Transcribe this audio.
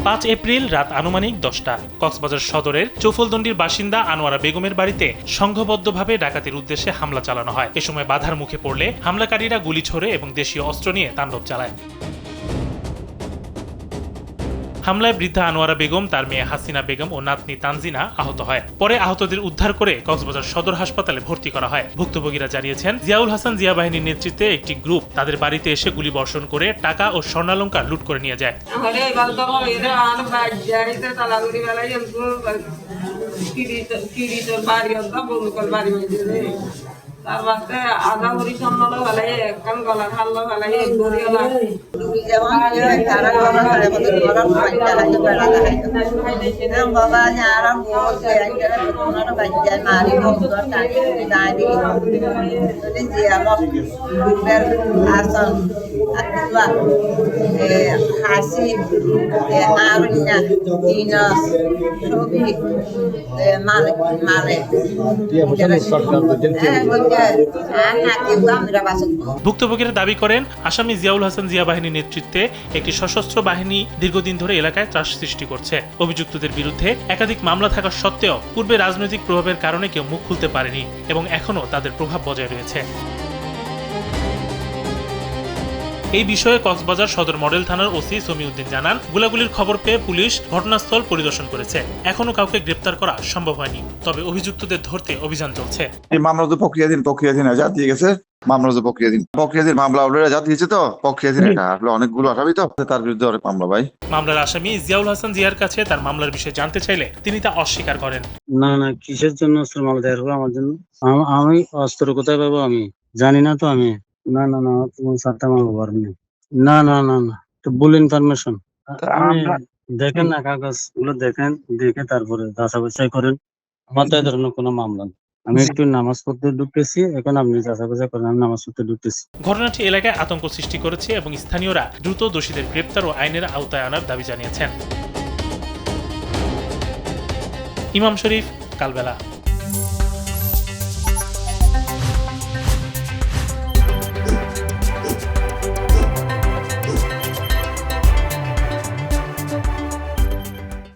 5 April রাত আনুমানিক 10টা কক্সবাজার সদরের চৌফলদন্ডির বাসিন্দা আনোয়ারা বেগমের বাড়িতে সংঘবদ্ধভাবে ডাকাতির উদ্দেশ্যে হামলা চালানো হয়। এ সময় বাধার মুখে পড়লে হামলাকারীরা গুলি ছোড়ে এবং দেশীয় অস্ত্র নিয়ে তাণ্ডব চালায়। হামলায় বৃদ্ধা আনোয়ারা বেগম, তার মেয়ে হাসিনা বেগম ও নাতনি তানজিনা আহত হয়। পরে আহতদের উদ্ধার করে কক্সবাজার সদর হাসপাতালে ভর্তি করা হয়। ভুক্তভোগীরা জানিয়েছেন, জিয়াউল হাসান জিয়া বাহিনীর নেতৃত্বে একটি গ্রুপ তাদের বাড়িতে এসে গুলি বর্ষণ করে টাকা ও স্বর্ণালংকার লুট করে নিয়ে যায়। তারপরে আধা ভরি সম্মান হলাই একখান গলা খাল্লো হলাই এক ভরি হাসি আরুন্যা ইনস ছবি মালে মালে ভুক্তভোগীরা দাবি করেন, আসামি জিয়াউল হাসান জিয়া বাহিনীর নেতৃত্বে একটি সশস্ত্র বাহিনী দীর্ঘদিন ধরে এলাকায় ত্রাস সৃষ্টি করছে। অভিযুক্তদের বিরুদ্ধে একাধিক মামলা থাকা সত্ত্বেও পূর্বে রাজনৈতিক প্রভাবের কারণে কেউ মুখ খুলতে পারেনি এবং এখনও তাদের প্রভাব বজায় রয়েছে। এই বিষয়ে কক্সবাজার সদর মডেল থানার ওসি সমিউদ্দিন জানান, গোলাগুলির খবর পেয়ে পুলিশ ঘটনাস্থল পরিদর্শন করেছে। এখনো কাউকে গ্রেপ্তার করা সম্ভব হয়নি, তবে অভিযুক্তদের ধরতে অভিযান চলছে। এই মামলা তো প্রক্রিয়াধীন আজাদ দিয়ে গেছে। মামলা তো প্রক্রিয়াধীন মামলা অলরেডি আজাদ দিয়েছে, তো প্রক্রিয়াধীন এটা আসলে অনেকগুলো আসামি, তো তার বিরুদ্ধে অনেক মামলা। ভাই, মামলার আসামি জিয়াউল হাসান জিয়ার কাছে তার মামলার বিষয়ে জানতে চাইলে তিনি তা অস্বীকার করেন। না, কিসের জন্য অস্ত্র মামলা দায়ের হবে আমার জন্য? আমি অস্ত্র কোথায় পাবো আমি জানি না তো। আমি না তুমি সাথে মামলা পারবেন না। না তো ভুল ইনফরমেশন। দেখেন না কাগজ গুলো, দেখে তারপরে যাচাই বাছাই করেন। আমার তো এই ধরনের কোনো মামলা নেই। আমি একটু নামাজ পড়তে ঢুকতেছি, এখন আপনি যাচাই বাছাই করেন। আমি নামাজ পড়তে ঢুকতেছি। ঘটনাটি এলাকায় আতঙ্ক সৃষ্টি করেছে এবং স্থানীয়রা দ্রুত দোষীদের গ্রেপ্তার ও আইনের আওতায় আনার দাবি জানিয়েছেন। ইমাম শরীফ, কালবেলা।